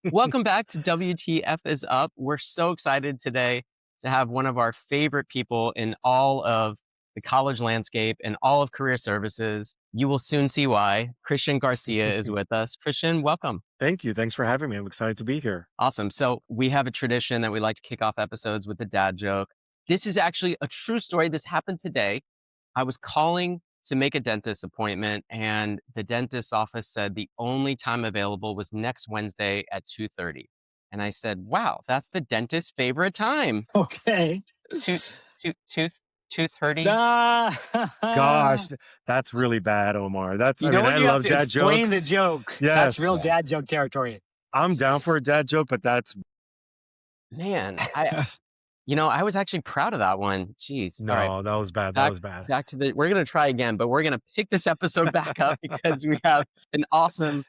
Welcome back to WTF is Up. We're so excited today to have one of our favorite people in all of the college landscape and all of career services. You will soon see why. Christian Garcia is with us. Christian, welcome. Thank you. Thanks for having me. I'm excited to be here. Awesome. So, we have a tradition that we like to kick off episodes with the dad joke. This is actually a true story. This happened today. I was calling to make a dentist appointment, and the dentist's office said the only time available was next Wednesday at 2:30. And I said, "Wow, that's the dentist's favorite time." Okay. Two, two, two, 2:30. Gosh, that's really bad, Omar. You I know mean, when I you have love to dad explain the jokes. joke. That's real Yes, dad joke territory. I'm down for a dad joke, but that's Man, I was actually proud of that one. Jeez. All right. no, that was bad. That back was bad. back to the we're gonna try again, but we're gonna pick this episode back up because we have an awesome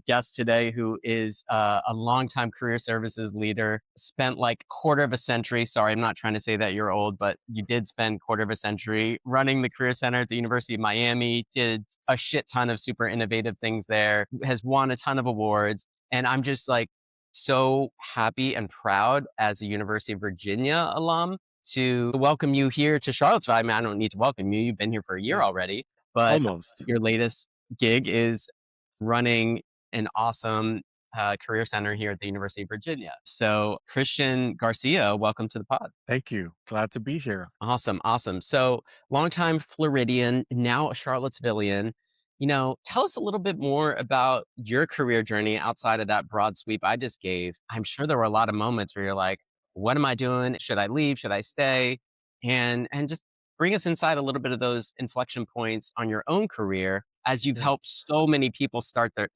guest today who is a longtime career services leader, spent like quarter of a century. Sorry, I'm not trying to say that you're old, but you did spend quarter of a century running the Career Center at the University of Miami, did a shit ton of super innovative things there, has won a ton of awards. And I'm just like so happy and proud as a University of Virginia alum to welcome you here to Charlottesville. I mean, I don't need to welcome you. You've been here for a year Mm, already, but almost. your latest gig is running an awesome career center here at the University of Virginia. So, Christian Garcia, welcome to the pod. Thank you. Glad to be here. Awesome, awesome. So, longtime Floridian, now a Charlottesvillian. Tell us a little bit more about your career journey outside of that broad sweep I just gave. I'm sure there were a lot of moments where you're like, "What am I doing? Should I leave? Should I stay?" And just bring us inside a little bit of those inflection points on your own career as you've Yeah. helped so many people start there.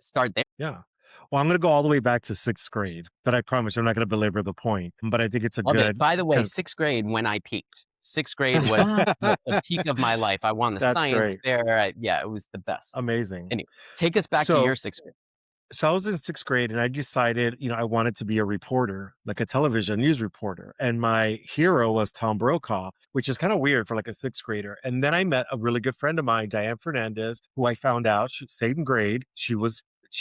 Yeah. Well, I'm going to go all the way back to sixth grade, but I promise I'm not going to belabor the point. But I think it's a Love it. good By the way, kind sixth grade when I peaked. Sixth grade was of. the peak of my life. I won the That's science great. fair. Yeah, it was the best. Amazing. Anyway, take us back to So, your sixth grade. so I was in sixth grade and I decided, I wanted to be a reporter, like a television news reporter. And my hero was Tom Brokaw, which is kind of weird for like a sixth grader. And then I met a really good friend of mine, Diane Fernandez, who I found out same grade. She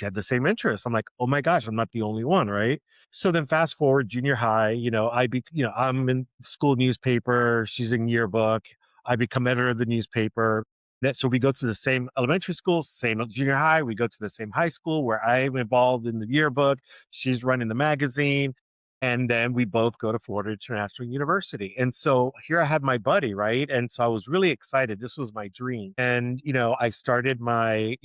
had the same interests. I'm like, oh my gosh, I'm not the only one, right? So then fast forward junior high, I'm in school newspaper. She's in yearbook. I become editor of the newspaper. So we go to the same elementary school, same junior high. We go to the same high school where I'm involved in the yearbook. She's running the magazine. And then we both go to Florida International University. And so here I had my buddy, right? And so I was really excited. This was my dream. And, I started my,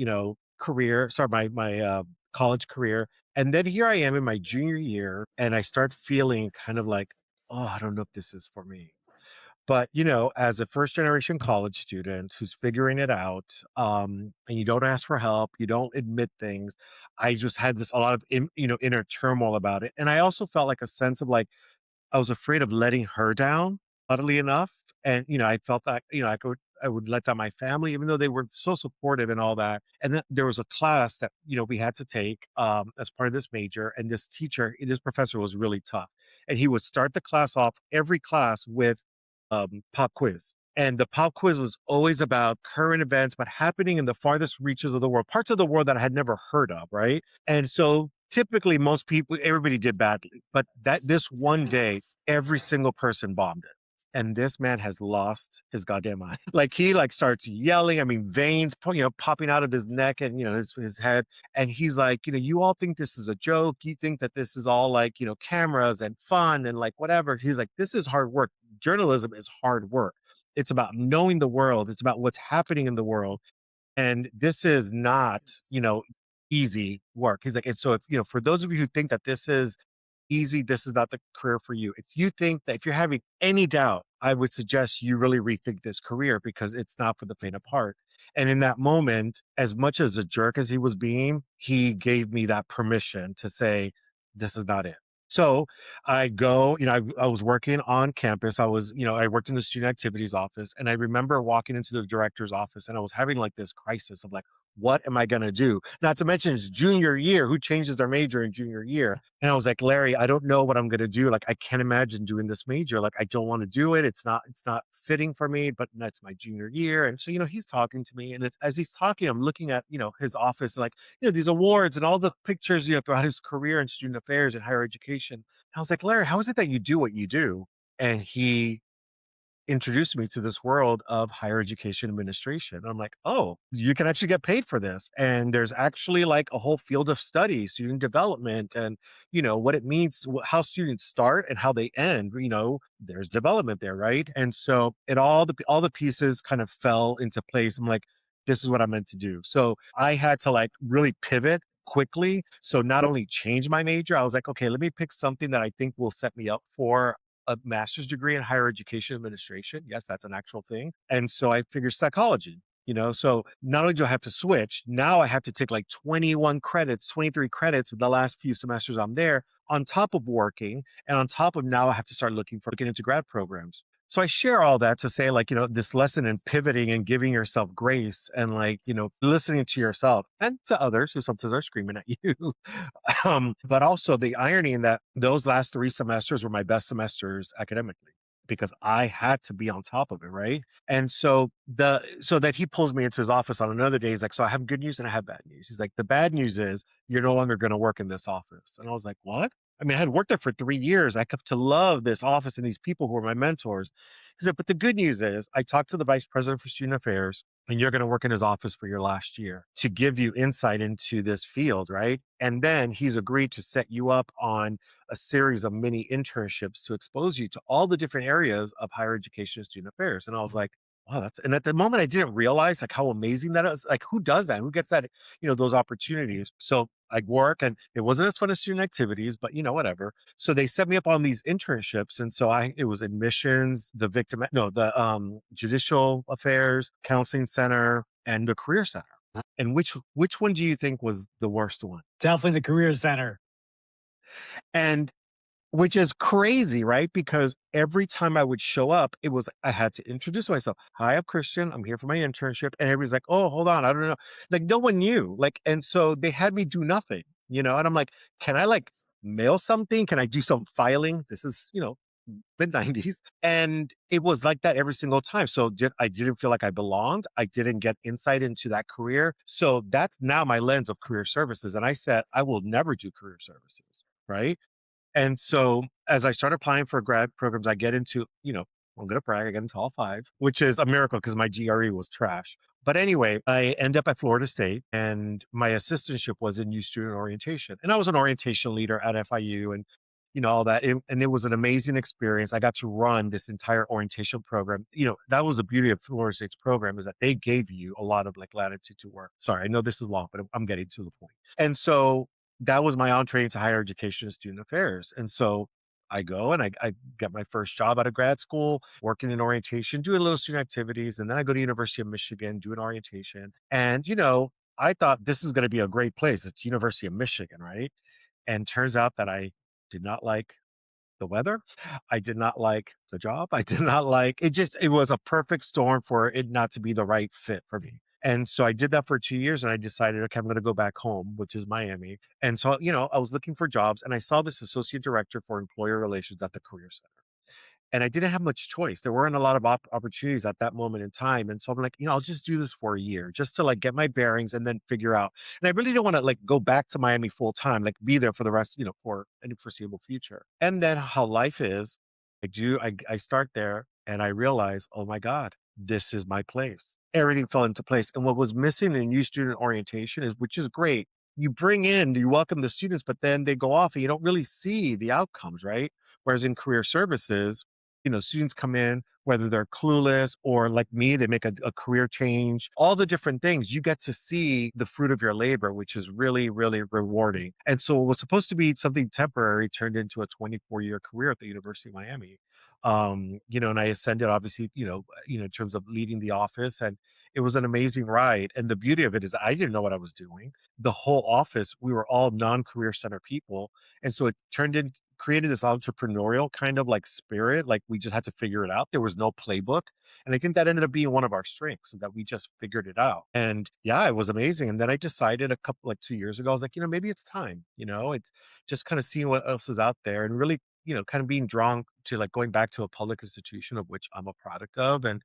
college career. And then here I am in my junior year and I start feeling kind of like, oh, I don't know if this is for me. But, as a first generation college student who's figuring it out, and you don't ask for help, you don't admit things, I just had a lot of, inner turmoil about it. And I also felt like a sense of like, I was afraid of letting her down, utterly enough. And, I felt that, I would let down my family, even though they were so supportive and all that. And then there was a class that, we had to take as part of this major. And this professor was really tough. And he would start the class off, every class with pop quiz. And the pop quiz was always about current events, but happening in the farthest reaches of the world, parts of the world that I had never heard of, right? And so typically everybody did badly. But this one day, every single person bombed it. And this man has lost his goddamn mind. Like he starts yelling. I mean, veins, popping out of his neck and, his head. And he's like, you all think this is a joke. You think that this is all like, cameras and fun and like whatever. He's like, this is hard work. Journalism is hard work. It's about knowing the world. It's about what's happening in the world. And this is not, easy work. He's like, and so if, for those of you who think that this is easy, this is not the career for you. If you think that if you're having any doubt, I would suggest you really rethink this career because it's not for the faint of heart. And in that moment, as much as a jerk as he was being, he gave me that permission to say, this is not it. So I go, I was working on campus. I worked in the student activities office and I remember walking into the director's office and I was having like this crisis of like, what am I going to do? Not to mention it's junior year. Who changes their major in junior year? And I was like, Larry, I don't know what I'm going to do. Like, I can't imagine doing this major. Like, I don't want to do it. It's not fitting for me, but that's my junior year. And so, he's talking to me, and as he's talking, I'm looking at, his office, like, these awards and all the pictures, throughout his career in student affairs and higher education. And I was like, Larry, how is it that you do what you do? And he introduced me to this world of higher education administration. I'm like, oh, you can actually get paid for this. And there's actually like a whole field of study, student development, and, what it means, how students start and how they end, there's development there. Right. And so all the pieces kind of fell into place. I'm like, this is what I'm meant to do. So I had to like really pivot quickly. So not only change my major, I was like, okay, let me pick something that I think will set me up for a master's degree in higher education administration. Yes, that's an actual thing. And so I figured psychology, so not only do I have to switch, now I have to take like 21 credits, 23 credits with the last few semesters I'm there on top of working. And on top of now I have to start looking into grad programs. So I share all that to say, like, this lesson in pivoting and giving yourself grace and like, listening to yourself and to others who sometimes are screaming at you. But also the irony in that those last 3 semesters were my best semesters academically because I had to be on top of it. Right. And so that he pulls me into his office on another day. He's like, so I have good news and I have bad news. He's like, the bad news is you're no longer going to work in this office. And I was like, what? I mean, I had worked there for 3 years. I come to love this office and these people who were my mentors. He said, but the good news is I talked to the vice president for student affairs and you're going to work in his office for your last year to give you insight into this field. Right. And then he's agreed to set you up on a series of mini internships to expose you to all the different areas of higher education and student affairs. And I was like, wow, and at the moment I didn't realize like how amazing that is. Like, who does that? Who gets that, those opportunities? So I work and it wasn't as fun as student activities, but whatever. So they set me up on these internships. And so it was admissions, the judicial affairs, counseling center, and the career center. And which one do you think was the worst one? Definitely the career center. And which is crazy, right? Because every time I would show up, I had to introduce myself. Hi, I'm Christian. I'm here for my internship. And everybody's like, oh, hold on. I don't know. Like, no one knew. Like, and so they had me do nothing, and I'm like, can I like mail something? Can I do some filing? This is, mid-90s. And it was like that every single time. So I didn't feel like I belonged. I didn't get insight into that career. So that's now my lens of career services. And I said, I will never do career services. Right. And so as I started applying for grad programs, I get into, I'm going to brag, I get into all 5, which is a miracle because my GRE was trash. But anyway, I end up at Florida State and my assistantship was in youth student orientation. And I was an orientation leader at FIU and, all that. And it was an amazing experience. I got to run this entire orientation program. That was the beauty of Florida State's program is that they gave you a lot of like latitude to work. Sorry, I know this is long, but I'm getting to the point. And so that was my entree into higher education and student affairs. And so I go and I get my first job out of grad school, working in orientation, doing little student activities. And then I go to University of Michigan, doing orientation. And, I thought this is going to be a great place. It's University of Michigan, right? And turns out that I did not like the weather. I did not like the job. I did not like it was a perfect storm for it not to be the right fit for me. And so I did that for 2 years and I decided, okay, I'm going to go back home, which is Miami. And so, I was looking for jobs and I saw this associate director for employer relations at the Career Center. And I didn't have much choice. There weren't a lot of opportunities at that moment in time. And so I'm like, I'll just do this for a year just to like get my bearings and then figure out. And I really don't want to like go back to Miami full time, like be there for the rest, for any foreseeable future. And then how life is, I start there and I realize, oh my God, this is my place. Everything fell into place. And what was missing in youth student orientation which is great. You welcome the students, but then they go off and you don't really see the outcomes, right? Whereas in career services, students come in, whether they're clueless or like me, they make a career change, all the different things, you get to see the fruit of your labor, which is really, really rewarding. And so what was supposed to be something temporary turned into a 24-year career at the University of Miami. And I ascended obviously, in terms of leading the office, and it was an amazing ride. And the beauty of it is that I didn't know what I was doing. The whole office, we were all non-career center people. And so it created this entrepreneurial kind of like spirit. Like we just had to figure it out. There was no playbook. And I think that ended up being one of our strengths, that we just figured it out. And yeah, it was amazing. And then I decided like 2 years ago, I was like, maybe it's time, it's just kind of seeing what else is out there, and really, kind of being drawn to like going back to a public institution of which I'm a product of. And,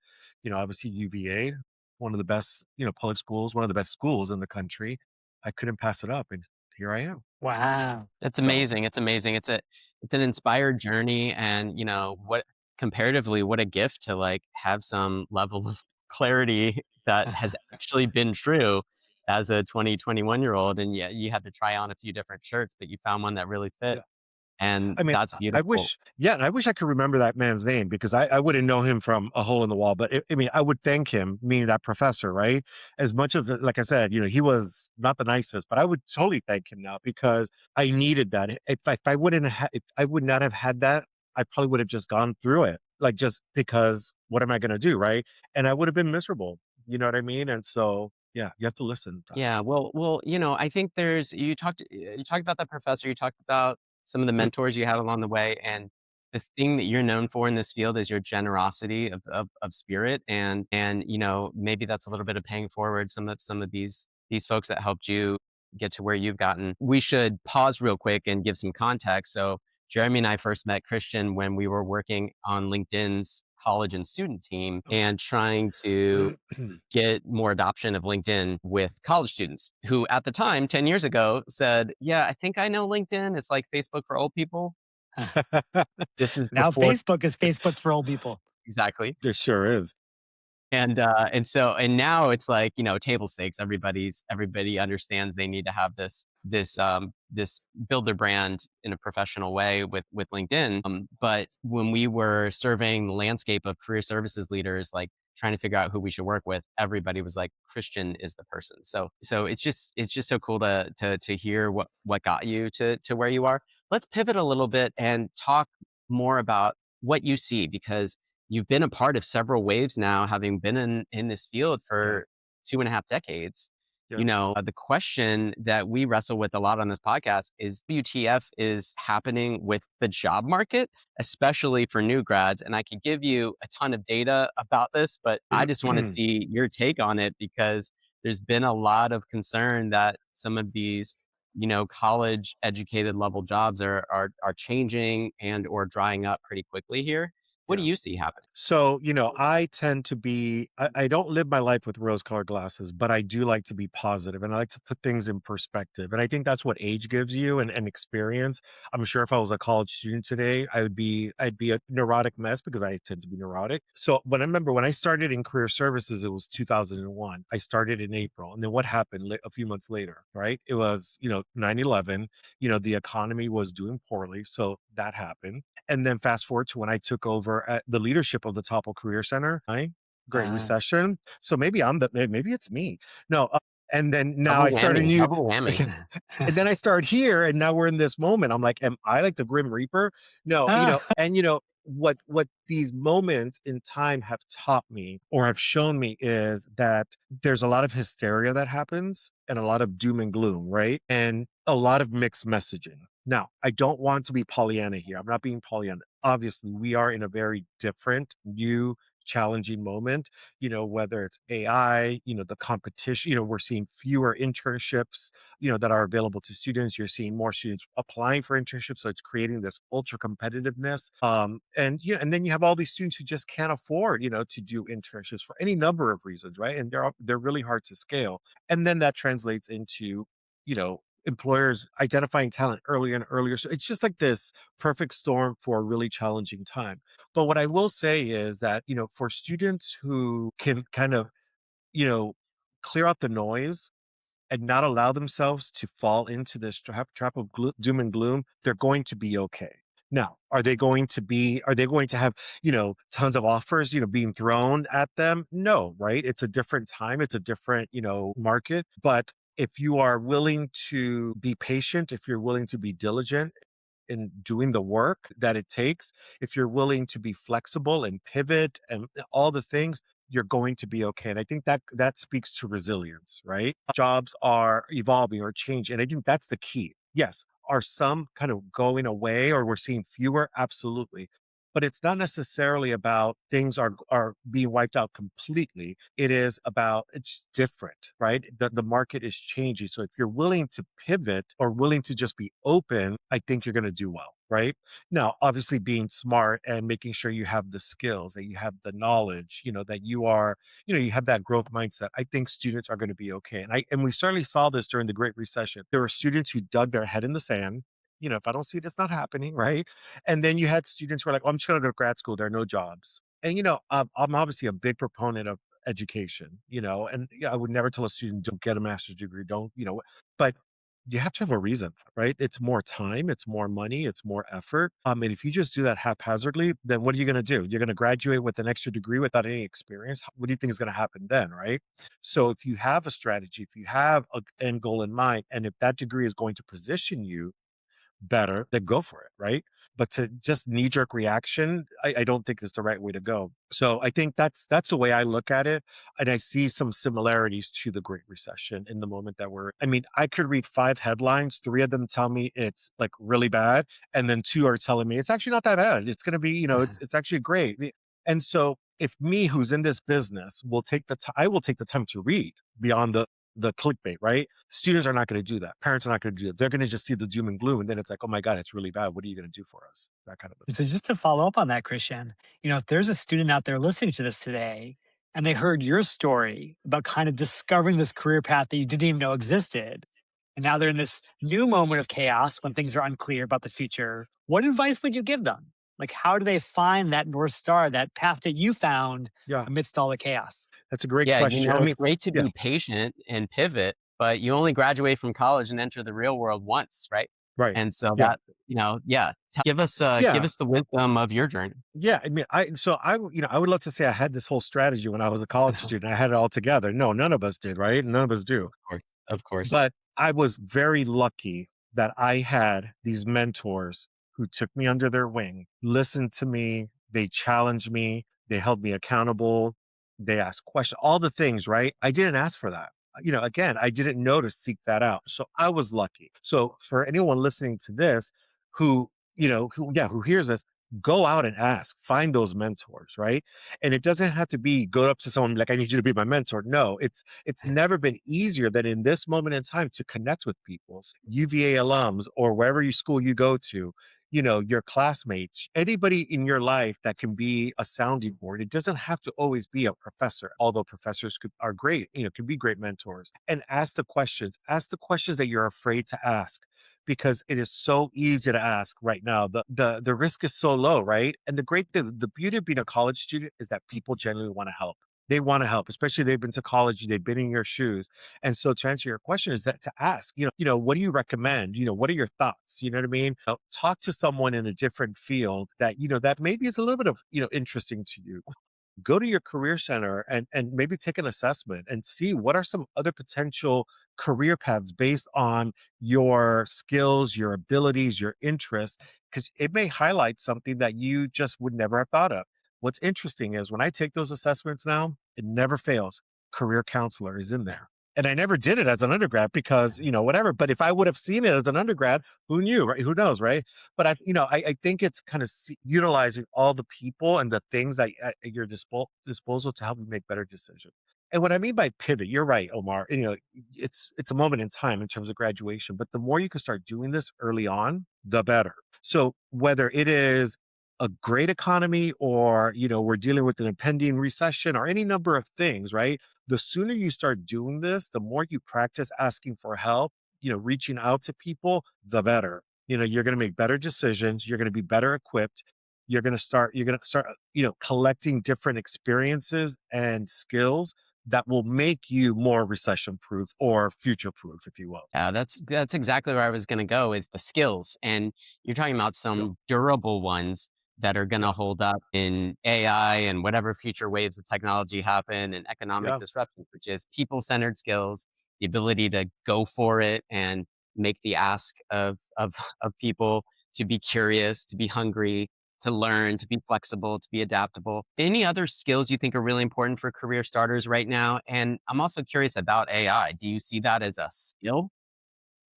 obviously UVA, one of the best, public schools, one of the best schools in the country. I couldn't pass it up. And here I am. Wow. It's So amazing. It's amazing. It's an inspired journey, and what comparatively, what a gift to like have some level of clarity that has actually been true as a 2021-year-old. And yeah, you had to try on a few different shirts, but you found one that really fit, yeah. and I mean, that's I beautiful. wish, yeah, and I wish I could remember that man's name, because I wouldn't know him from a hole in the wall. But I mean, I would thank him, meaning that professor, right? As much of it, like I said, he was not the nicest, but I would totally thank him now, because I needed that. If I wouldn't, if I would not have had that, I probably would have just gone through it, like just because what am I going to do, right? And I would have been miserable. You know what I mean? And so, yeah, you have to listen. Yeah, well, I think you talked about that professor, you talked about some of the mentors you had along the way, and the thing that you're known for in this field is your generosity of spirit, and maybe that's a little bit of paying forward some of these folks that helped you get to where you've gotten. We should pause real quick and give some context. So Jeremy and I first met Christian when we were working on LinkedIn's college and student team and trying to get more adoption of LinkedIn with college students who at the time, 10 years ago, said, yeah, I think I know LinkedIn. It's like Facebook for old people. This is Now before Facebook is Facebook for old people. exactly. It sure is. And now it's like, table stakes. Everybody understands they need to have this build their brand in a professional way with LinkedIn. But when we were surveying the landscape of career services leaders, like trying to figure out who we should work with, everybody was like, Christian is the person. So it's just so cool to hear what got you to where you are. Let's pivot a little bit and talk more about what you see, because you've been a part of several waves now, having been in this field Yeah. for 2.5 decades. Yeah. The question that we wrestle with a lot on this podcast is WTF is happening with the job market, especially for new grads. And I could give you a ton of data about this, but I just want to see your take on it, because there's been a lot of concern that some of these college educated level jobs are changing and or drying up pretty quickly here. What do Yeah. you see happening? So, I tend to I don't live my life with rose colored glasses, but I do like to be positive, and I like to put things in perspective. And I think that's what age gives you, and experience. I'm sure if I was a college student today, I'd be a neurotic mess, because I tend to be neurotic. So when I remember when I started in career services, it was 2001. I started in April. And then what happened a few months later, right? It was, 9/11, the economy was doing poorly. So that happened. And then fast forward to when I took over at the leadership of the Topple Career Center, right? Great Uh, Recession. So maybe it's me. No. And then now Double I started whammy, new, double whammy. and then I started here, and now we're in this moment. I'm like, am I like the Grim Reaper? No, and what these moments in time have taught me, or have shown me, is that there's a lot of hysteria that happens, and a lot of doom and gloom, right? And a lot of mixed messaging. Now, I don't want to be Pollyanna here. I'm not being Pollyanna. Obviously, we are in a very different, new, challenging moment, whether it's AI, the competition, we're seeing fewer internships, that are available to students. You're seeing more students applying for internships. So it's creating this ultra competitiveness. And then you have all these students who just can't afford, to do internships for any number of reasons, right? And they're really hard to scale. And then that translates into, employers identifying talent earlier and earlier. So it's just like this perfect storm for a really challenging time. But what I will say is that, for students who can kind of, you know, clear out the noise and not allow themselves to fall into this trap of doom and gloom, they're going to be okay. Now, are they going to have, tons of offers, being thrown at them? No, right? It's a different time. It's a different, market. But if you are willing to be patient, if you're willing to be diligent, in doing the work that it takes, if you're willing to be flexible and pivot and all the things, you're going to be okay. And I think that that speaks to resilience, right? Jobs are evolving or changing. And I think that's the key. Yes. Are some kind of going away or we're seeing fewer? Absolutely. But it's not necessarily about things are being wiped out completely. It is about it's different, right? The market is changing. So if you're willing to pivot or willing to just be open, I think you're going to do well, right? Now, obviously being smart and making sure you have the skills, that you have the knowledge, that you are, you have that growth mindset. I think students are going to be okay. And we certainly saw this during the Great Recession. There were students who dug their head in the sand. If I don't see it, it's not happening, right? And then you had students who were like, oh, I'm just going to go to grad school. There are no jobs. And, I'm obviously a big proponent of education, and I would never tell a student, don't get a master's degree, don't, but you have to have a reason, right? It's more time, it's more money, it's more effort. And if you just do that haphazardly, then what are you going to do? You're going to graduate with an extra degree without any experience. What do you think is going to happen then, right? So if you have a strategy, if you have an end goal in mind, and if that degree is going to position you better, then go for it, right? But to just knee jerk reaction, I don't think is the right way to go. So I think that's the way I look at it. And I see some similarities to the Great Recession in the moment that I mean, I could read 5 headlines, 3 of them tell me it's like really bad. And then 2 are telling me it's actually not that bad. It's going to be, it's actually great. And so if me who's in this business will take the time, I will take the time to read beyond the clickbait, right? Students are not going to do that. Parents are not going to do that. They're going to just see the doom and gloom. And then it's like, oh my God, it's really bad. What are you going to do for us? That kind of a So just to follow up on that, Christian, if there's a student out there listening to this today and they heard your story about kind of discovering this career path that you didn't even know existed, and now they're in this new moment of chaos when things are unclear about the future, what advice would you give them? Like, how do they find that North Star, that path that you found yeah, amidst all the chaos? that's a great Yeah, question. I it's mean, great to yeah, be patient and pivot, but you only graduate from college and enter the real world once, right? right. And so Yeah. that, yeah, give Yeah. us the wisdom of your journey. Yeah. I mean, I would love to say I had this whole strategy when I was a college student. I had it all together. No, none of us did, right? None of us do. Of course, of course. But I was very lucky that I had these mentors who took me under their wing, listened to me, they challenged me, they held me accountable, they asked questions, all the things, right? I didn't ask for that. Again, I didn't know to seek that out. So I was lucky. So for anyone listening to this who hears this, go out and ask, find those mentors, right? And it doesn't have to be go up to someone like, I need you to be my mentor. No, it's never been easier than in this moment in time to connect with people, UVA alums or wherever you school you go to, your classmates, anybody in your life that can be a sounding board. It doesn't have to always be a professor, although professors are great, can be great mentors. And ask the questions that you're afraid to ask because it is so easy to ask right now. The risk is so low, right? And the beauty of being a college student is that people genuinely want to help. They want to help, especially they've been to college, they've been in your shoes. And so to answer your question is that to ask, what do you recommend? What are your thoughts? You know what I mean? Talk to someone in a different field that maybe is a little bit of, interesting to you. Go to your career center and maybe take an assessment and see what are some other potential career paths based on your skills, your abilities, your interests, because it may highlight something that you just would never have thought of. What's interesting is when I take those assessments now, it never fails. Career counselor is in there. And I never did it as an undergrad because, whatever. But if I would have seen it as an undergrad, who knew, right? Who knows, right? But I think it's kind of utilizing all the people and the things that at your disposal to help you make better decisions. And what I mean by pivot, you're right, Omar. It's a moment in time in terms of graduation, but the more you can start doing this early on, the better. So whether it is a great economy or we're dealing with an impending recession or any number of things, right? The sooner you start doing this, the more you practice asking for help, reaching out to people, the better. You're going to make better decisions. You're going to be better equipped. You're going to start, collecting different experiences and skills that will make you more recession proof or future proof, if you will. Yeah, that's exactly where I was going to go is the skills. And you're talking about Yeah. some durable ones that are going to Yeah. hold up in AI and whatever future waves of technology happen and economic Yeah. disruptions, which is people-centered skills, the ability to go for it and make the ask of of people, to be curious, to be hungry, to learn, to be flexible, to be adaptable. Any other skills you think are really important for career starters right now? And I'm also curious about AI. Do you see that as a skill?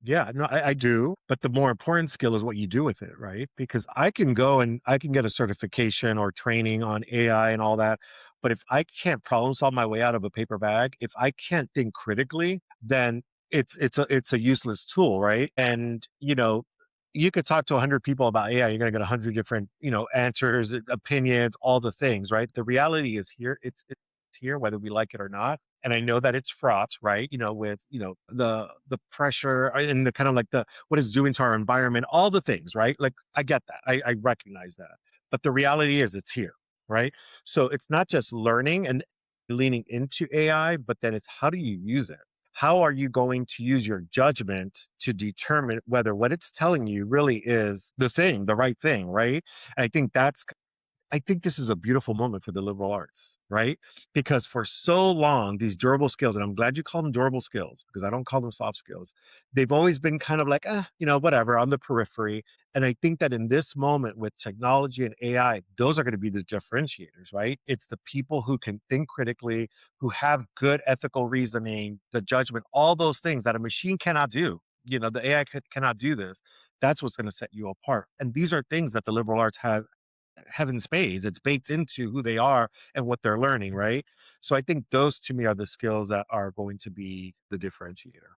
Yeah, no, I do. But the more important skill is what you do with it, right? Because I can go and I can get a certification or training on AI and all that. But if I can't problem solve my way out of a paper bag, if I can't think critically, then it's a useless tool, right? And you could talk to 100 people about AI, you're gonna get 100 different, answers, opinions, all the things, right? The reality is here, it's here, whether we like it or not. And I know that it's fraught, right? With the pressure and the kind of like the what it's doing to our environment, all the things, right? Like I get that, I recognize that, but the reality is it's here, right? So it's not just learning and leaning into AI, but then it's how do you use it? How are you going to use your judgment to determine whether what it's telling you really is the thing, the right thing, right? And I think this is a beautiful moment for the liberal arts, right? Because for so long, these durable skills, and I'm glad you call them durable skills because I don't call them soft skills. They've always been kind of like, whatever, on the periphery. And I think that in this moment with technology and AI, those are going to be the differentiators, right? It's the people who can think critically, who have good ethical reasoning, the judgment, all those things that a machine cannot do. The AI cannot do this. That's what's going to set you apart. And these are things that the liberal arts have in spades. It's baked into who they are and what they're learning, right? So I think those to me are the skills that are going to be the differentiator.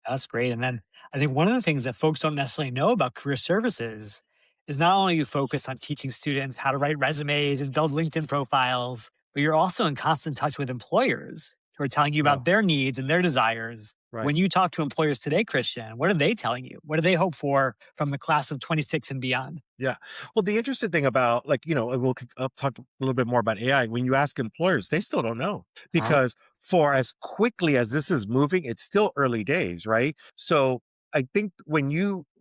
That's great. And then I think one of the things that folks don't necessarily know about career services is not only you focus on teaching students how to write resumes and build LinkedIn profiles, but you're also in constant touch with employers who are telling you Oh, about their needs and their desires. right. When you talk to employers today, Christian, what are they telling you? What do they hope for from the class of 26 and beyond? Yeah. Well, the interesting thing about and I'll talk a little bit more about AI. When you ask employers, they still don't know Huh? because for as quickly as this is moving, it's still early days, right? So I think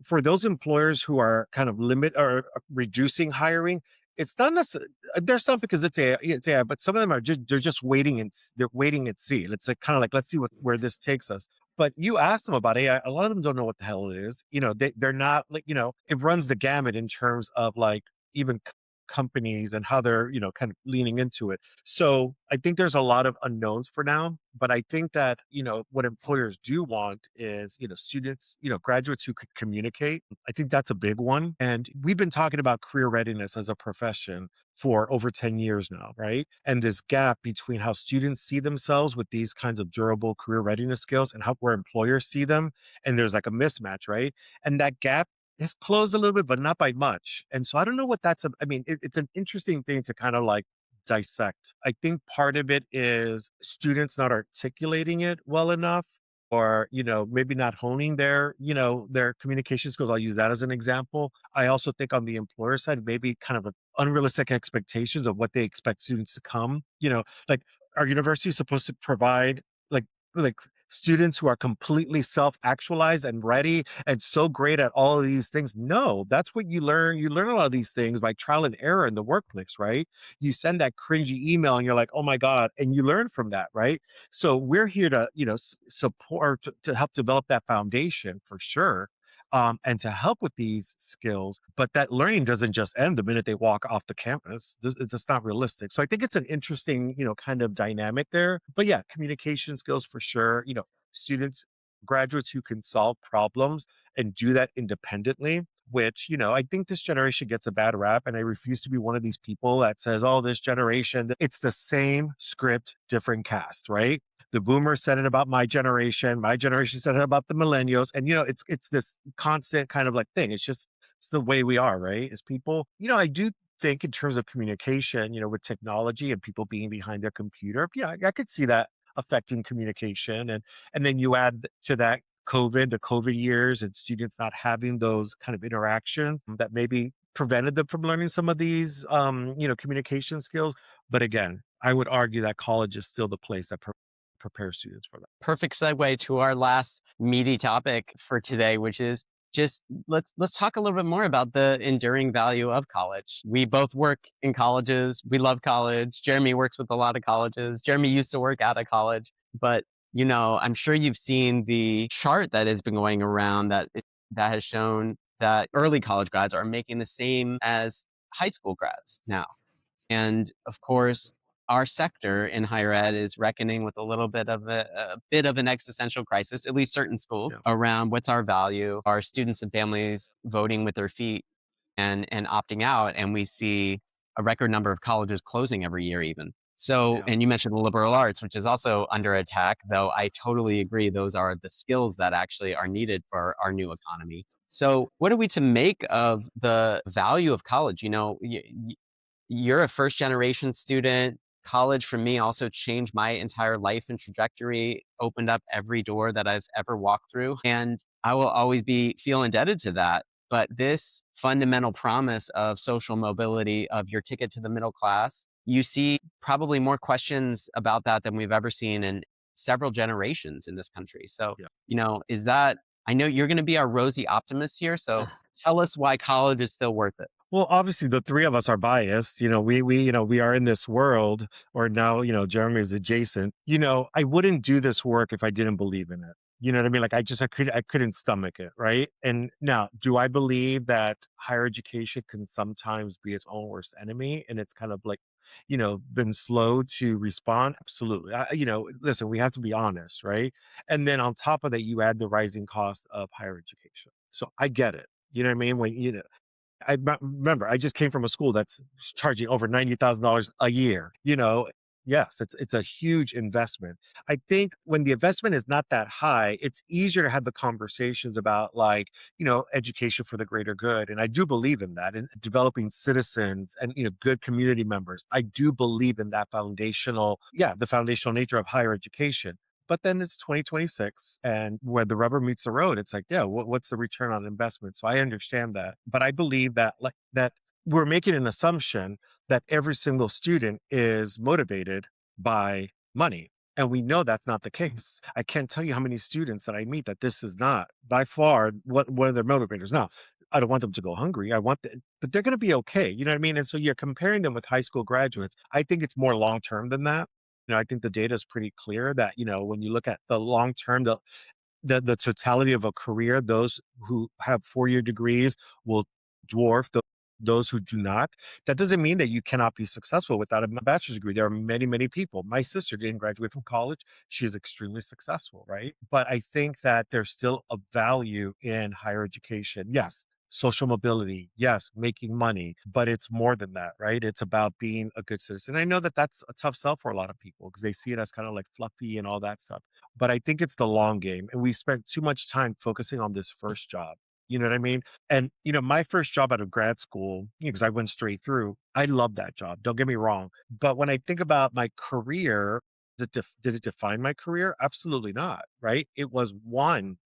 for those employers who are kind of limit or reducing hiring, it's not necessarily, there's some because it's AI, but some of them they're just waiting and they're waiting and see. It's like kind of like, let's see where this takes us. But you ask them about AI, a lot of them don't know what the hell it is. They're not like, it runs the gamut in terms of like even companies and how they're, kind of leaning into it. So I think there's a lot of unknowns for now. But I think that, what employers do want is, students, graduates who could communicate. I think that's a big one. And we've been talking about career readiness as a profession for over 10 years now, right? And this gap between how students see themselves with these kinds of durable career readiness skills and how where employers see them. And there's like a mismatch, right? And that gap has closed a little bit, but not by much. And so I don't know what I mean, it's an interesting thing to kind of like dissect. I think part of it is students not articulating it well enough or maybe not honing their communication skills. I'll use that as an example. I also think on the employer side maybe kind of unrealistic expectations of what they expect students to come, like our university is supposed to provide like students who are completely self-actualized and ready and so great at all of these things. No, that's what you learn a lot of these things by trial and error in the workplace, right? You send that cringy email and you're like, oh my god, and you learn from that, right? So we're here to support to help develop that foundation for sure, and to help with these skills. But that learning doesn't just end the minute they walk off the campus. It's not realistic. So I think it's an interesting, kind of dynamic there. But yeah, communication skills for sure. Students, graduates who can solve problems and do that independently. Which, I think this generation gets a bad rap. And I refuse to be one of these people that says, oh, this generation, it's the same script, different cast, right? The boomers said it about my generation said it about the millennials. And it's this constant kind of like thing. It's the way we are, right? As people, I do think in terms of communication, with technology and people being behind their computer, I could see that affecting communication. And then you add to that the COVID years and students not having those kind of interactions that maybe prevented them from learning some of these communication skills. But again, I would argue that college is still the place that prepare students for that. Perfect segue to our last meaty topic for today, which is just let's talk a little bit more about the enduring value of college. We both work in colleges. We love college. Jeremy works with a lot of colleges. Jeremy used to work out of college, but I'm sure you've seen the chart that has been going around that has shown that early college grads are making the same as high school grads now. And of course, our sector in higher ed is reckoning with a bit of an existential crisis, at least certain schools, Yeah. around what's our value, are students and families voting with their feet and opting out, and we see a record number of colleges closing every year even. So, Yeah. and you mentioned the liberal arts, which is also under attack, though I totally agree those are the skills that actually are needed for our new economy. So, what are we to make of the value of college? You're a first generation student. College for me also changed my entire life and trajectory, opened up every door that I've ever walked through. And I will always feel indebted to that. But this fundamental promise of social mobility, of your ticket to the middle class, you see probably more questions about that than we've ever seen in several generations in this country. So, Yeah. is that, I know you're going to be our rosy optimist here. So tell us why college is still worth it. Well, obviously the three of us are biased. We are in this world, or now, Jeremy is adjacent. I wouldn't do this work if I didn't believe in it. You know what I mean? Like I couldn't stomach it, right? And now, do I believe that higher education can sometimes be its own worst enemy, and it's kind of like, been slow to respond? Absolutely. Listen, we have to be honest, right? And then on top of that, you add the rising cost of higher education. So I get it. You know what I mean? Remember, I just came from a school that's charging over $90,000 a year. Yes, it's a huge investment. I think when the investment is not that high, it's easier to have the conversations about, like, education for the greater good. And I do believe in that, and developing citizens and, good community members. I do believe in that the foundational nature of higher education. But then it's 2026, and where the rubber meets the road, it's like, yeah, what's the return on investment? So I understand that. But I believe that, like, that we're making an assumption that every single student is motivated by money. And we know that's not the case. I can't tell you how many students that I meet that this is not by far what are their motivators. Now, I don't want them to go hungry. But they're going to be okay. You know what I mean? And so you're comparing them with high school graduates. I think it's more long term than that. I think the data is pretty clear that, when you look at the long term, the totality of a career, those who have 4-year degrees will dwarf those who do not. That doesn't mean that you cannot be successful without a bachelor's degree. There are many, many people. My sister didn't graduate from college. She is extremely successful, right? But I think that there's still a value in higher education. Yes, social mobility. Yes, making money, but it's more than that, right? It's about being a good citizen. I know that that's a tough sell for a lot of people because they see it as kind of like fluffy and all that stuff. But I think it's the long game. And we spent too much time focusing on this first job. You know what I mean? And, my first job out of grad school, because I went straight through, I love that job. Don't get me wrong. But when I think about my career, did it define my career? Absolutely not. Right. It was one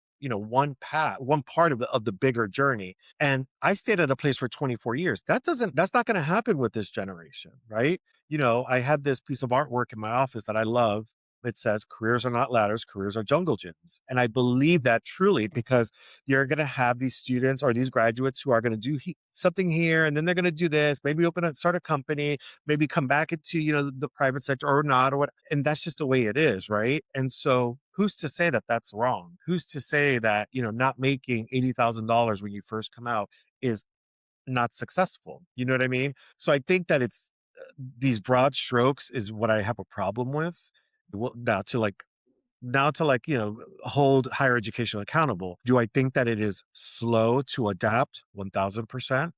path, one part of the bigger journey. And I stayed at a place for 24 years. That's not going to happen with this generation. Right. I had this piece of artwork in my office that I love. It says, careers are not ladders, careers are jungle gyms. And I believe that truly, because you're going to have these students or these graduates who are going to do something here, and then they're going to do this, maybe start a company, maybe come back into, the private sector or not, or what. And that's just the way it is. Right. And so who's to say that that's wrong? Who's to say that, not making $80,000 when you first come out is not successful? You know what I mean? So I think that it's these broad strokes is what I have a problem with. Well, now to hold higher education accountable. Do I think that it is slow to adapt? 1000%.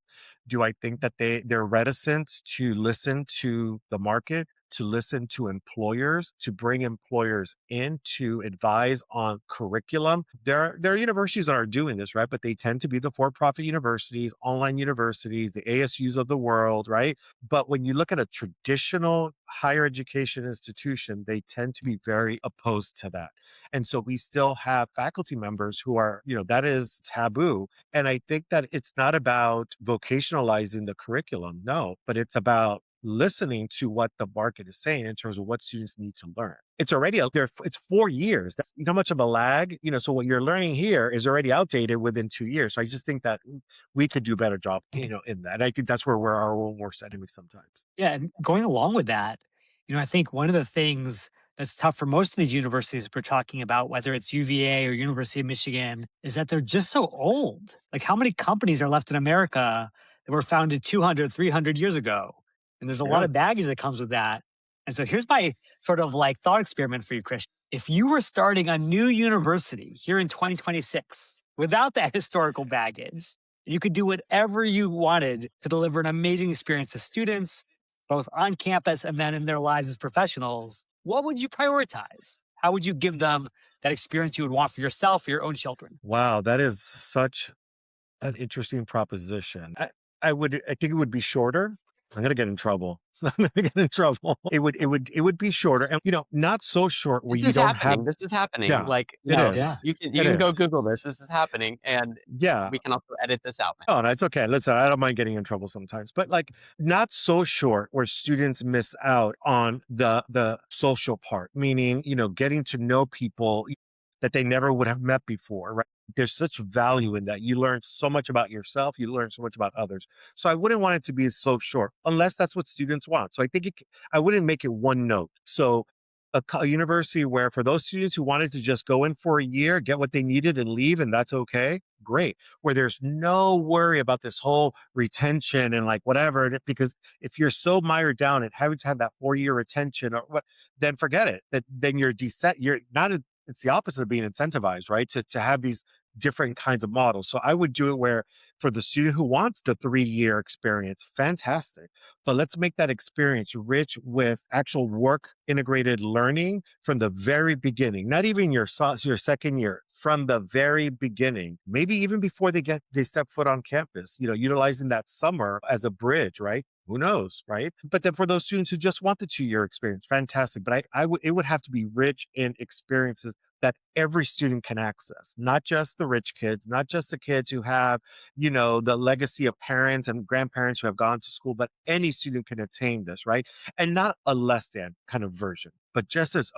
Do I think that they're reticent to listen to the market, to listen to employers, to bring employers in to advise on curriculum? There are universities that are doing this, right? But they tend to be the for-profit universities, online universities, the ASUs of the world, right? But when you look at a traditional higher education institution, they tend to be very opposed to that. And so we still have faculty members who are, that is taboo. And I think that it's not about vocationalizing the curriculum, no, but it's about listening to what the market is saying in terms of what students need to learn. It's already out there. It's 4 years. That's how much of a lag, so what you're learning here is already outdated within 2 years. So I just think that we could do a better job, in that. And I think that's where we're our own worst enemy sometimes. Yeah, and going along with that, I think one of the things that's tough for most of these universities we're talking about, whether it's UVA or University of Michigan, is that they're just so old. Like, how many companies are left in America that were founded 200, 300 years ago? And there's a lot Yeah. of baggage that comes with that. And so here's my sort of like thought experiment for you, Christian. If you were starting a new university here in 2026 without that historical baggage, you could do whatever you wanted to deliver an amazing experience to students, both on campus and then in their lives as professionals. What would you prioritize? How would you give them that experience you would want for yourself, for your own children? Wow, that is such an interesting proposition. I think it would be shorter. I'm gonna get in trouble. I'm gonna get in trouble. It would be shorter, and not so short where This you is don't have. happening. This is happening. Yeah, Like, it Yeah. is. you can It go is. Google this. This is happening, and Yeah. we can also edit this out. Oh, no, it's okay. Listen, I don't mind getting in trouble sometimes, but like not so short where students miss out on the social part, meaning, getting to know people that they never would have met before, right? There's such value in that. You learn so much about yourself, you learn so much about others. So I wouldn't want it to be so short unless that's what students want. So I think I wouldn't make it one note. So a university where for those students who wanted to just go in for a year, get what they needed and leave, and that's okay, great, where there's no worry about this whole retention and like whatever. Because if you're so mired down and having to have that 4-year retention or what, then forget it. Then you're you're not. It's the opposite of being incentivized, right? To have these different kinds of models. So I would do it where for the student who wants the 3-year experience, fantastic. But let's make that experience rich with actual work integrated learning from the very beginning, not even your second year, from the very beginning, maybe even before they step foot on campus, utilizing that summer as a bridge, right? Who knows, right? But then for those students who just want the 2-year experience, fantastic. But it would have to be rich in experiences that every student can access, not just the rich kids, not just the kids who have, the legacy of parents and grandparents who have gone to school, but any student can attain this, right? And not a less than kind of version, but just as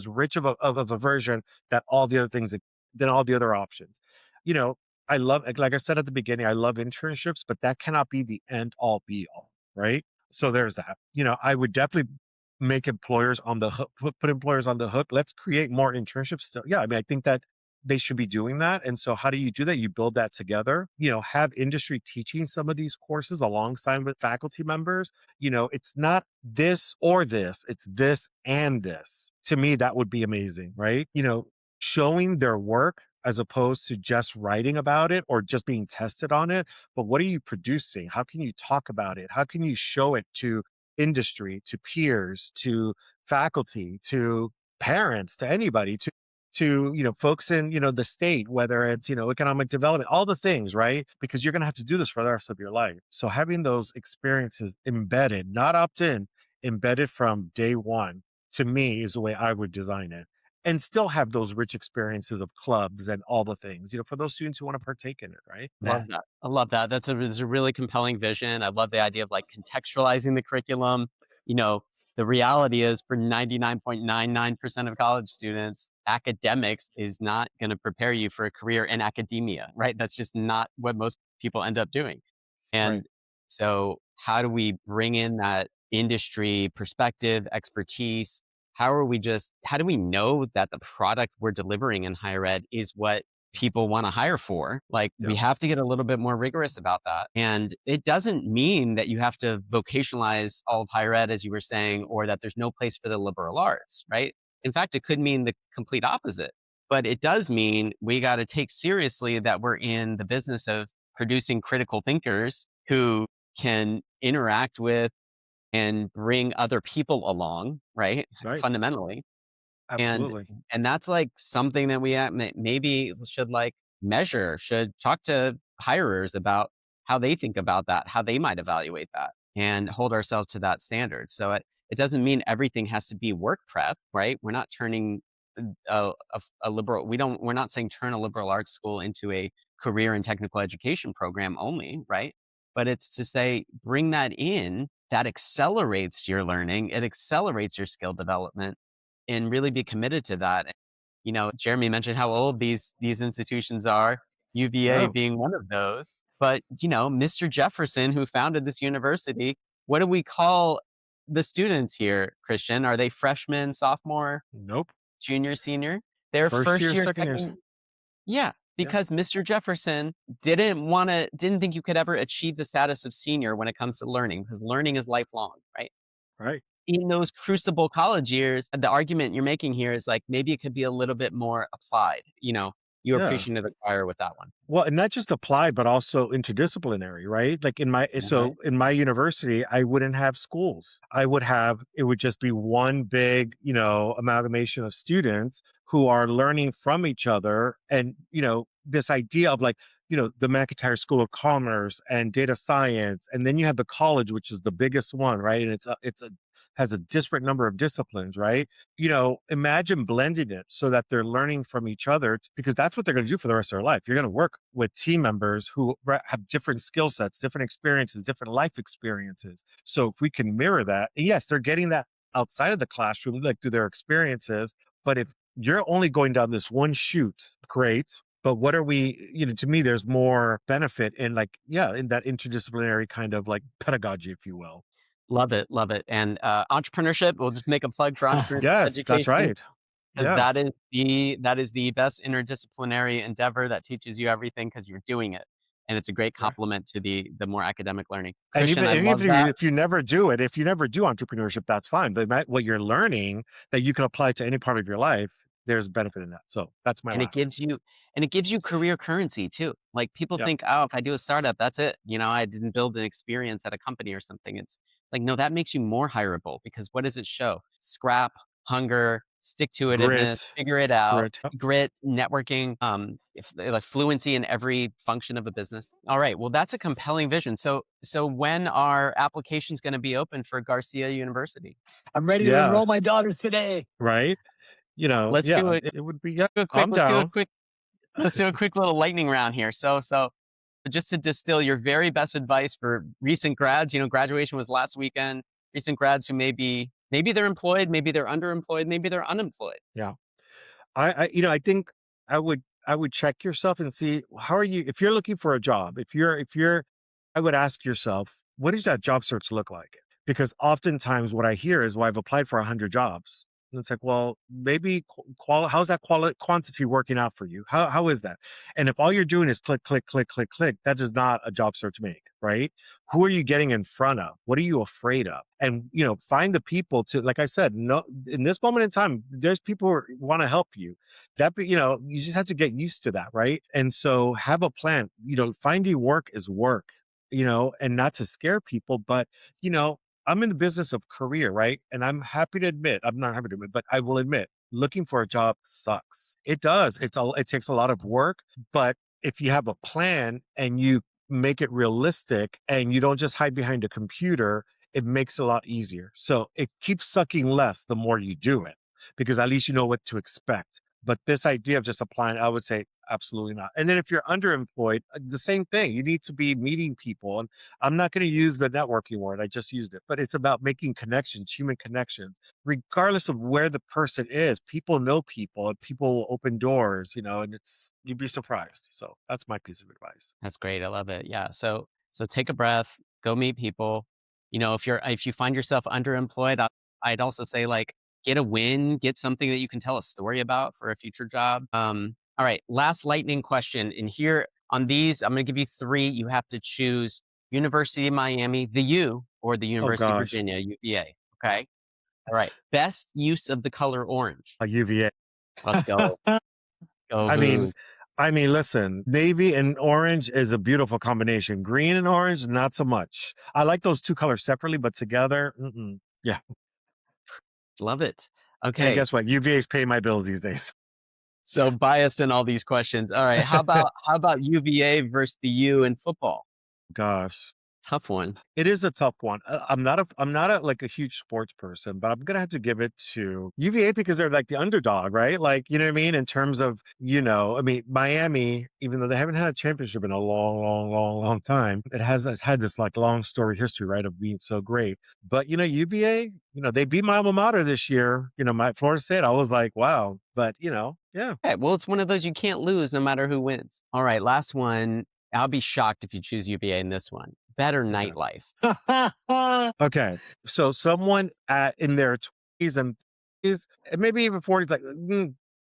rich of a version that all the other things, than all the other options. You know, I love, like I said at the beginning, I love internships, but that cannot be the end all be all, right? So there's that. I would definitely make employers on the hook, put employers on the hook. Let's create more internships still. Yeah, I mean, I think that they should be doing that. And so how do you do that? You build that together, have industry teaching some of these courses alongside with faculty members. It's not this or this, it's this and this. To me, that would be amazing, right? Showing their work as opposed to just writing about it or just being tested on it. But what are you producing? How can you talk about it? How can you show it to industry, to peers, to faculty, to parents, to anybody, to folks in the state, whether it's economic development, all the things, right? Because you're going to have to do this for the rest of your life. So having those experiences embedded, not opt in, embedded from day one, to me is the way I would design it, and still have those rich experiences of clubs and all the things, for those students who want to partake in it, right? Yeah. Love that. I love that. That's a really compelling vision. I love the idea of like contextualizing the curriculum. You know, the reality is for 99.99% of college students, academics is not going to prepare you for a career in academia, right? That's just not what most people end up doing. Right. And so how do we bring in that industry perspective, expertise? How do we know that the product we're delivering in higher ed is what people want to hire for? Like, Yeah. we have to get a little bit more rigorous about that. And it doesn't mean that you have to vocationalize all of higher ed, as you were saying, or that there's no place for the liberal arts, right? In fact, it could mean the complete opposite. But it does mean we got to take seriously that we're in the business of producing critical thinkers who can interact with and bring other people along, right? Right. Fundamentally. And Absolutely. and that's like something that we maybe should like measure, should talk to hirers about how they think about that, how they might evaluate that, and hold ourselves to that standard. So it doesn't mean everything has to be work prep, right? We're not turning a liberal, we're not saying turn a liberal arts school into a career and technical education program only, right? But it's to say, bring that in, that accelerates your learning, it accelerates your skill development, and really be committed to that. Jeremy mentioned how old these institutions are, UVA Yeah. being one of those. But, Mr. Jefferson, who founded this university, what do we call the students here, Christian, are they freshmen, sophomore, Nope. junior, senior? They're First first year, year, second years. second. Yeah, Yeah. because Mr. Jefferson didn't think you could ever achieve the status of senior when it comes to learning, because learning is lifelong, right? Right. In those crucible college years, the argument you're making here is like maybe it could be a little bit more applied. You were Yeah. preaching to the choir with that one. Well, and not just applied, but also interdisciplinary, right? Like Right. in my university, I wouldn't have schools. It would just be one big, amalgamation of students who are learning from each other. And, this idea of like, the McIntyre School of Commerce and data science. And then you have the college, which is the biggest one, right? And has a disparate number of disciplines, right? Imagine blending it so that they're learning from each other because that's what they're going to do for the rest of their life. You're going to work with team members who have different skill sets, different experiences, different life experiences. So if we can mirror that, and yes, they're getting that outside of the classroom, like through their experiences. But if you're only going down this one chute, great. But what are we, to me, there's more benefit in in that interdisciplinary kind of like pedagogy, if you will. Love it, love it. And entrepreneurship, we'll just make a plug for entrepreneurship Yes, that's education, right. because Yeah. that is the best interdisciplinary endeavor that teaches you everything because you're doing it. And it's a great Yeah. complement to the more academic learning. And Christian, even I and love even that. if you never do it, if you never do entrepreneurship, that's fine. But what you're learning that you can apply to any part of your life, there's benefit in that. So that's my And it last. gives you career currency too. Like people Yeah. think, oh, if I do a startup, that's it. I didn't build an experience at a company or something. It's like, no, that makes you more hireable because what does it show? Scrap, hunger, stick to itiveness, Grit. figure it out, Grit. Yep. grit, networking, like fluency in every function of a business. All right. Well, that's a compelling vision. So when are applications going to be open for Garcia University? I'm ready to Yeah. enroll my daughters today. Right. Let's do Yeah, it. it would be, yeah, Do a quick. I'm Let's do a down. quick. Let's do a quick little lightning round here. So just to distill your very best advice for recent grads, graduation was last weekend. Recent grads who maybe they're employed, maybe they're underemployed, maybe they're unemployed. Yeah. I think I would check yourself and see how are you if you're looking for a job, I would ask yourself, what does that job search look like? Because oftentimes what I hear is, well, I've applied for 100 jobs. And it's like, well, maybe how's that quantity working out for you? How is that? And if all you're doing is click, click, click, click, click, that is not a job search make, right? Who are you getting in front of? What are you afraid of? And find the people to, like I said, no, in this moment in time, there's people who want to help you. You just have to get used to that, right? And so have a plan. Finding work is work, and not to scare people, but you know, I'm in the business of career, right? And I'm not happy to admit, but I will admit, looking for a job sucks. It does. It takes a lot of work, but if you have a plan and you make it realistic and you don't just hide behind a computer, it makes it a lot easier. So it keeps sucking less the more you do it, because at least you know what to expect. But this idea of just applying, I would say absolutely not. And then if you're underemployed, the same thing. You need to be meeting people. And I'm not going to use the networking word. I just used it, but it's about making connections, human connections, regardless of where the person is. People know people and people will open doors, and you'd be surprised. So that's my piece of advice. That's great. I love it. Yeah. So take a breath, go meet people. If you find yourself underemployed, I'd also say like get a win, get something that you can tell a story about for a future job. All right, last lightning question. And here on these, I'm going to give you three. You have to choose University of Miami, the U, or the Oh University of gosh, Virginia, UVA. Okay. All right. Best use of the color orange. a UVA. Let's go. Go I mean, Hoos. listen, navy and orange is a beautiful combination. Green and orange, not so much. I like those two colors separately, but together, yeah. Love it. And Okay. guess what? UVA's paying my bills these days. So biased in all these questions. All right. How about UVA versus the U in football? Gosh, Tough one. it is a tough one. I'm not like a huge sports person, but I'm gonna have to give it to UVA because they're like the underdog, right? Like, you know what I mean? In terms of, Miami, even though they haven't had a championship in a long, long, long, long time, it's had this like long story history, right, of being so great. But UVA, they beat my alma mater this year. My Florida State. I was like, wow. But yeah. Okay. Well, it's one of those you can't lose no matter who wins. All right. Last one. I'll be shocked if you choose UVA in this one. better Okay. nightlife? Okay. So someone in their 20s and 30s, and maybe even 40s, like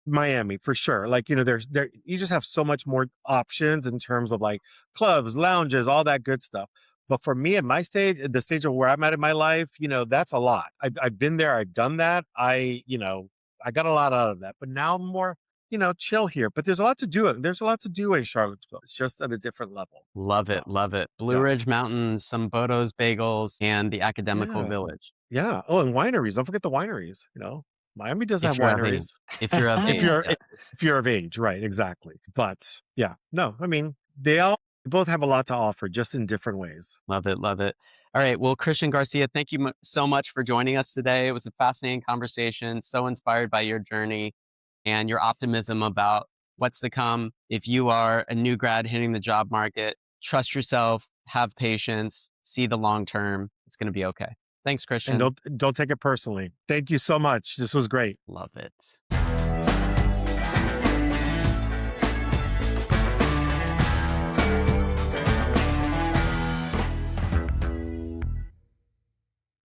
Miami for sure. Like, there's there you just have so much more options in terms of like clubs, lounges, all that good stuff. But for me at my stage, at the stage of where I'm at in my life, that's a lot. I've been there, I've done that. I got a lot out of that. But now I'm more, chill here. But there's a lot to do. There's a lot to do in Charlottesville. It's just at a different level. Love So it. Love it. Blue yeah. Ridge Mountains, some Bodo's Bagels, and the Academical Yeah. Village. Yeah. Oh, and wineries. Don't forget the wineries. Miami does have If you're of age. wineries. If you're of If age, you're yes. if you're of age, right? Exactly. But yeah, no. I mean, they both have a lot to offer, just in different ways. Love it. Love it. All right. Well, Christian Garcia, thank you so much for joining us today. It was a fascinating conversation. So inspired by your journey and your optimism about what's to come. If you are a new grad hitting the job market, trust yourself, have patience, see the long term. It's going to be okay. Thanks, And Christian. don't take it personally. Thank you so much. This was great. Love it.